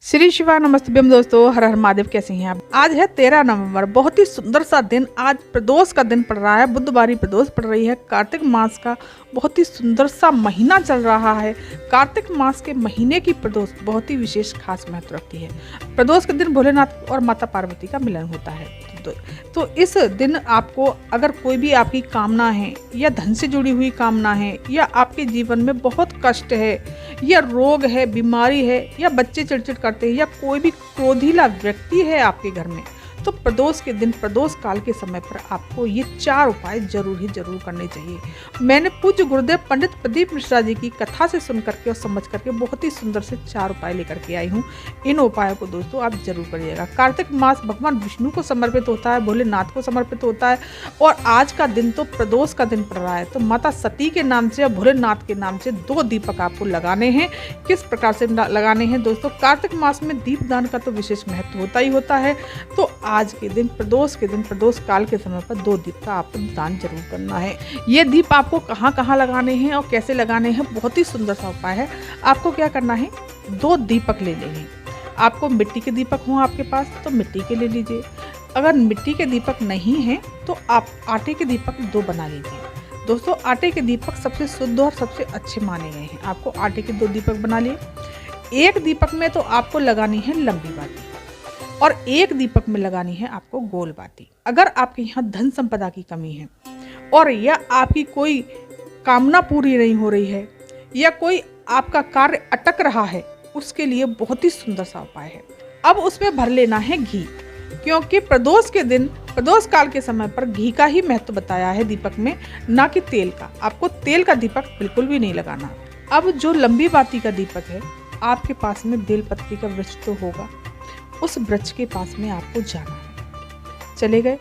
श्री शिवाय नमस्ते दोस्तों, हर हर महादेव। कैसे हैं आप? आज है 13 नवंबर। बहुत ही सुंदर सा दिन। आज प्रदोष का दिन पड़ रहा है, बुधवारी प्रदोष पड़ रही है। कार्तिक मास का बहुत ही सुंदर सा महीना चल रहा है। कार्तिक मास के महीने की प्रदोष बहुत ही विशेष खास महत्व रखती है। प्रदोष के दिन भोलेनाथ और माता पार्वती का मिलन होता है। तो इस दिन आपको अगर कोई भी आपकी कामना है या धन से जुड़ी हुई कामना है या आपके जीवन में बहुत कष्ट है या रोग है, बीमारी है या बच्चे चिड़चिड़ करते हैं या कोई भी क्रोधीला व्यक्ति है आपके घर में, तो प्रदोष के दिन, प्रदोष काल के समय पर आपको ये 4 उपाय जरूर करने चाहिए। मैंने पूज्य गुरुदेव पंडित प्रदीप मिश्रा जी की कथा से सुन करके और समझ करके बहुत ही सुंदर से 4 उपाय लेकर के आई हूँ। इन उपायों को दोस्तों आप जरूर करिएगा। कार्तिक मास भगवान विष्णु को समर्पित होता है, भोलेनाथ को समर्पित होता है और आज का दिन तो प्रदोष का दिन पड़ रहा है। तो माता सती के नाम से और भोलेनाथ के नाम से 2 दीपक आपको लगाने हैं। किस प्रकार से लगाने हैं दोस्तों? कार्तिक मास में दीपदान का तो विशेष महत्व होता ही होता है। तो आज के दिन, प्रदोष के दिन, प्रदोष काल के समय पर 2 दीप का आपको दान जरूर करना है। ये दीप आपको कहाँ लगाने हैं और कैसे लगाने हैं, बहुत ही सुंदर सा उपाय है। आपको क्या करना है, 2 दीपक ले लेंगे। आपको मिट्टी के दीपक हो आपके पास तो मिट्टी के ले लीजिए। अगर मिट्टी के दीपक नहीं है तो आप आटे के दीपक 2 बना लीजिए। दोस्तों, आटे के दीपक सबसे शुद्ध और सबसे अच्छे माने गए हैं। आपको आटे के 2 दीपक बना लिए। एक दीपक में तो आपको लगानी है लंबी बाती और एक दीपक में लगानी है आपको गोल बाती। अगर आपके यहाँ धन संपदा की कमी है और या आपकी कोई कामना पूरी नहीं हो रही है या कोई आपका कार्य अटक रहा है, उसके लिए बहुत ही सुंदर सा उपाय है। अब उसमें भर लेना है घी, क्योंकि प्रदोष के दिन, प्रदोष काल के समय पर घी का ही महत्व बताया है दीपक में, ना कि तेल का। आपको तेल का दीपक बिल्कुल भी नहीं लगाना। अब जो लंबी बाती का दीपक है, आपके पास में बेलपत्री का वृक्ष तो होगा, उस वृक्ष के पास में आपको जाना है। चले गए।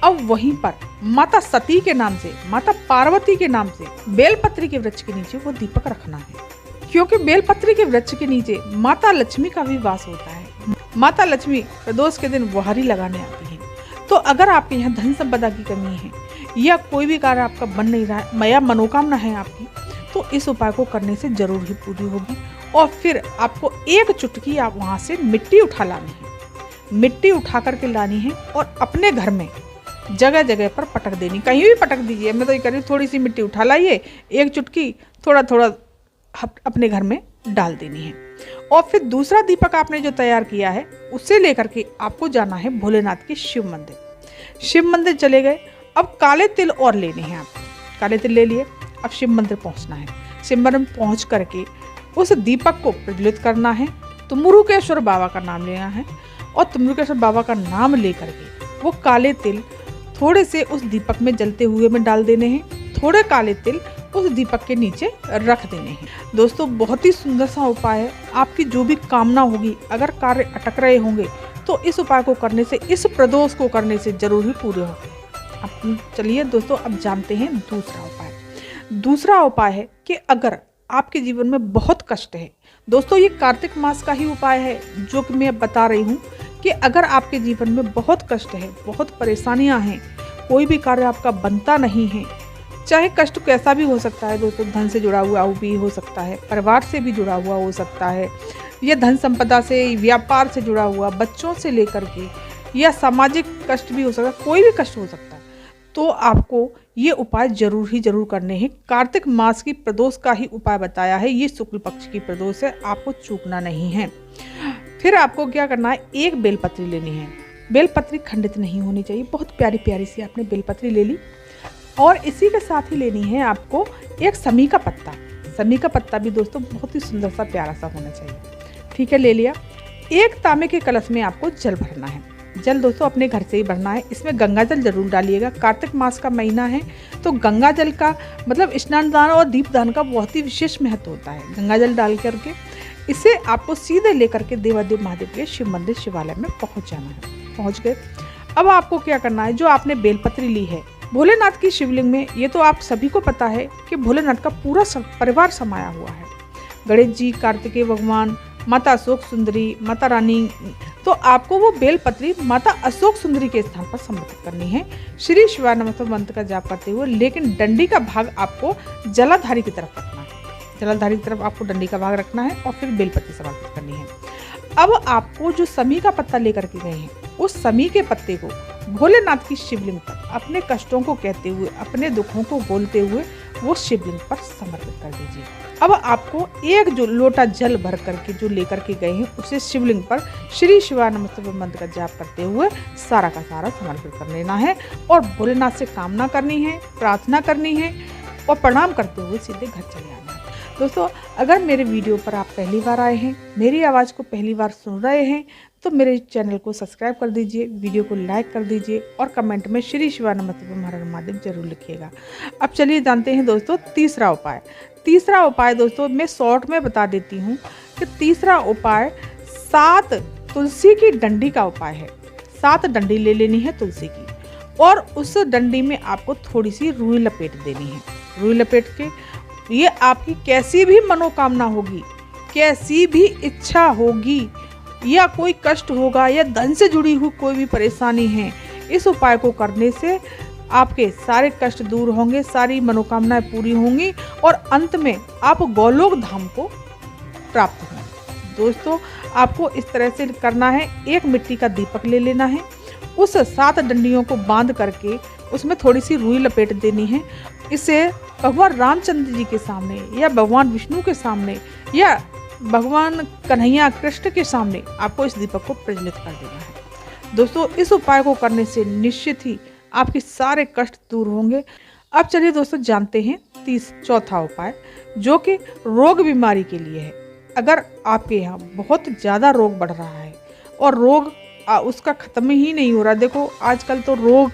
अब वहीं पर माता सती के नाम से, माता पार्वती के नाम से बेलपत्री के वृक्ष के नीचे वो दीपक रखना है, क्योंकि बेलपत्री के वृक्ष के नीचे माता लक्ष्मी का भी वास होता है। माता लक्ष्मी प्रदोष के दिन बुहारी लगाने आती है। तो अगर आपके यहाँ धन संपदा की कमी है या कोई भी कार्य आपका बन नहीं रहा है या मनोकामना है आपकी, तो इस उपाय को करने से जरूर ही पूरी होगी। और फिर आपको एक चुटकी आप वहाँ से मिट्टी उठा लानी है। मिट्टी उठा करके लानी है और अपने घर में जगह जगह पर पटक देनी। कहीं भी पटक दीजिए। मैं तो ये कह रही हूँ, थोड़ी सी मिट्टी उठा लाइए, एक चुटकी थोड़ा थोड़ा अपने घर में डाल देनी है। और फिर दूसरा दीपक आपने जो तैयार किया है, उससे लेकर के आपको जाना है भोलेनाथ के शिव मंदिर। शिव मंदिर चले गए। अब काले तिल और लेने हैं आप। काले तिल ले लिए। अब शिव मंदिर पहुँचना है। शिव मंदिर पहुँच करके उस दीपक को प्रज्वलित करना है। तुमुरुकेश्वर बाबा का नाम लेना है और तुमुरुकेश्वर बाबा का नाम लेकर के वो काले तिल थोड़े से उस दीपक में जलते हुए में डाल देने हैं। थोड़े काले तिल उस दीपक के नीचे रख देने हैं। दोस्तों, बहुत ही सुंदर सा उपाय है। आपकी जो भी कामना होगी, अगर कार्य अटक रहे होंगे, तो इस उपाय को करने से, इस प्रदोष को करने से जरूर ही पूरे होंगे। अब चलिए दोस्तों, अब जानते हैं दूसरा उपाय। दूसरा उपाय है कि अगर आपके जीवन में बहुत कष्ट है, दोस्तों ये कार्तिक मास का ही उपाय है जो कि मैं बता रही हूँ, कि अगर आपके जीवन में बहुत कष्ट है, बहुत परेशानियाँ हैं, कोई भी कार्य आपका बनता नहीं है, चाहे कष्ट कैसा भी हो सकता है दोस्तों, धन से जुड़ा हुआ भी हो सकता है, परिवार से भी जुड़ा हुआ हो सकता है, या धन संपदा से, व्यापार से जुड़ा हुआ, बच्चों से लेकर के, या सामाजिक कष्ट भी हो सकता है, कोई भी कष्ट हो सकता है, तो आपको ये उपाय जरूर करने हैं। कार्तिक मास की प्रदोष का ही उपाय बताया है। ये शुक्ल पक्ष की प्रदोष है, आपको चूकना नहीं है। फिर आपको क्या करना है, एक बेलपत्री लेनी है। बेलपत्री खंडित नहीं होनी चाहिए। बहुत प्यारी प्यारी सी आपने बेलपत्री ले ली। और इसी के साथ ही लेनी है आपको एक समी का पत्ता। समी का पत्ता भी दोस्तों बहुत ही सुंदर सा, प्यारा सा होना चाहिए। ठीक है, ले लिया। एक तांबे के कलश में आपको जल भरना है। जल दोस्तों अपने घर से ही भरना है। इसमें गंगा जल जरूर डालिएगा। कार्तिक मास का महीना है तो गंगा जल का मतलब स्नान दान और दीपदान का बहुत ही विशेष महत्व होता है। गंगा जल डाल करके इसे आपको सीधे लेकर के देवादेव महादेव के शिव मंदिर, शिवालय में पहुंच जाना है। पहुंच गए। अब आपको क्या करना है, जो आपने बेलपत्री ली है, भोलेनाथ की शिवलिंग में, ये तो आप सभी को पता है कि भोलेनाथ का पूरा परिवार समाया हुआ है। गणेश जी, कार्तिकेय भगवान, माता अशोक सुंदरी, माता रानी, तो आपको वो बेलपत्री माता अशोक सुंदरी के स्थान पर समर्पित करनी है। श्री शिवाय नमस्ते मंत्र का जाप करते हुए, लेकिन डंडी का भाग आपको जलाधारी की तरफ रखना है। जलाधारी की तरफ आपको डंडी का भाग रखना है और फिर बेलपत्री समर्पित करनी है। अब आपको जो समी का पत्ता लेकर के गए हैं, उस समी के पत्ते को भोलेनाथ की शिवलिंग पर अपने कष्टों को कहते हुए, अपने दुखों को बोलते हुए वो शिवलिंग पर समर्पित कर दीजिए। अब आपको एक जो लोटा जल भर करके जो लेकर के गए हैं, उसे शिवलिंग पर श्री शिवाय नमस्तुभ्यं मंत्र का जाप करते हुए सारा का सारा समर्पित कर लेना है और भोलेनाथ से कामना करनी है, प्रार्थना करनी है और प्रणाम करते हुए सीधे घर चले आना है। दोस्तों, अगर मेरे वीडियो पर आप पहली बार आए हैं, मेरी आवाज़ को पहली बार सुन रहे हैं, तो मेरे चैनल को सब्सक्राइब कर दीजिए, वीडियो को लाइक कर दीजिए और कमेंट में श्री शिवाय नमस्तुभ्यं हर हर महादेव जरूर लिखिएगा। अब चलिए जानते हैं दोस्तों तीसरा उपाय। तीसरा उपाय दोस्तों मैं शॉर्ट में बता देती हूँ कि तीसरा उपाय 7 तुलसी की डंडी का उपाय है। 7 डंडी ले लेनी है तुलसी की और उस डंडी में आपको थोड़ी सी रुई लपेट देनी है। रुई लपेट के ये आपकी कैसी भी मनोकामना होगी, कैसी भी इच्छा होगी या कोई कष्ट होगा या धन से जुड़ी हुई कोई भी परेशानी है, इस उपाय को करने से आपके सारे कष्ट दूर होंगे, सारी मनोकामनाएं पूरी होंगी और अंत में आप गोलोक धाम को प्राप्त होंगे। दोस्तों, आपको इस तरह से करना है। एक मिट्टी का दीपक ले लेना है, उस 7 डंडियों को बांध करके उसमें थोड़ी सी रुई लपेट देनी है। इसे भगवान रामचंद्र जी के सामने या भगवान विष्णु के सामने या भगवान कन्हैया कृष्ण के सामने आपको इस दीपक को प्रज्वलित कर देना है। दोस्तों, इस उपाय को करने से निश्चित ही आपके सारे कष्ट दूर होंगे। अब चलिए दोस्तों जानते हैं चौथा उपाय, जो कि रोग बीमारी के लिए है। अगर आपके यहाँ बहुत ज़्यादा रोग बढ़ रहा है और रोग उसका ख़त्म ही नहीं हो रहा, देखो आजकल तो रोग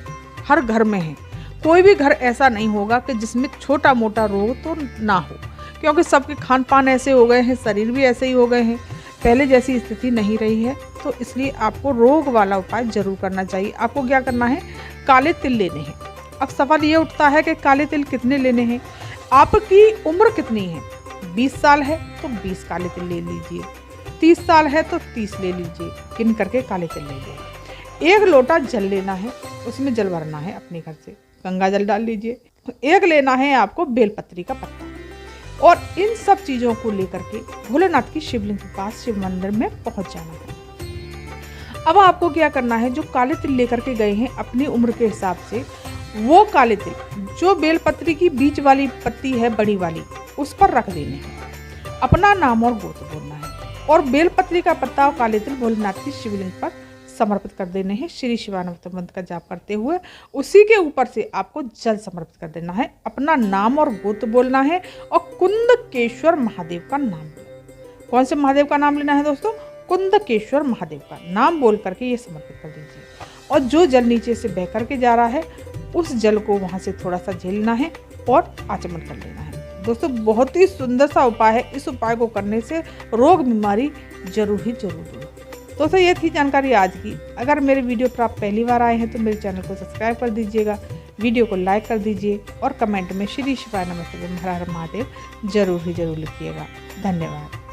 हर घर में है, कोई भी घर ऐसा नहीं होगा कि जिसमें छोटा मोटा रोग तो ना हो, क्योंकि सबके खान पान ऐसे हो गए हैं, शरीर भी ऐसे ही हो गए हैं, पहले जैसी स्थिति नहीं रही है। तो इसलिए आपको रोग वाला उपाय जरूर करना चाहिए। आपको क्या करना है, काले तिल लेने हैं। अब सवाल ये उठता है कि काले तिल कितने लेने हैं, आपकी उम्र कितनी है। 20 साल है तो 20 काले तिल ले लीजिए, 30 साल है तो 30 ले लीजिए, गिन करके काले तिल ले लीजिए। 1 लोटा जल लेना है, उसमें जल भरना है अपने घर से, गंगा जल डाल लीजिए। 1 लेना है आपको बेलपत्री का पत्ता और इन सब चीज़ों को लेकर के भोलेनाथ की शिवलिंग के पास शिव मंदिर में पहुंच जाना है। अब आपको क्या करना है, जो काले तिल लेकर के गए हैं अपनी उम्र के हिसाब से, वो काले तिल जो बेलपत्री की बीच वाली पत्ती है बड़ी वाली, उस पर रख देने हैं। अपना नाम और गोत्र बोलना है और बेलपत्री का पत्ता और काले तिल भोलेनाथ की शिवलिंग पर समर्पित कर देने हैं। श्री शिवाय नमस्तुभ्यं मंत्र का जाप करते हुए उसी के ऊपर से आपको जल समर्पित कर देना है। अपना नाम और गोत्र बोलना है और कुंदकेश्वर महादेव का नाम लेना। कौन से महादेव का नाम लेना है दोस्तों, कुंदकेश्वर महादेव का नाम बोल करके ये समर्पित कर दीजिए। और जो जल नीचे से बह करके जा रहा है, उस जल को वहाँ से थोड़ा सा झेलना है और आचमन कर लेना है। दोस्तों, बहुत ही सुंदर सा उपाय है। इस उपाय को करने से रोग बीमारी जरूर ही जरूर दूर। दोस्तों, ये थी जानकारी आज की। अगर मेरे वीडियो पर आप पहली बार आए हैं तो मेरे चैनल को सब्सक्राइब कर दीजिएगा, वीडियो को लाइक कर दीजिए और कमेंट में श्री शिवाय नमस्तुभ्यं हर हर महादेव जरूर ही जरूर लिखिएगा। धन्यवाद।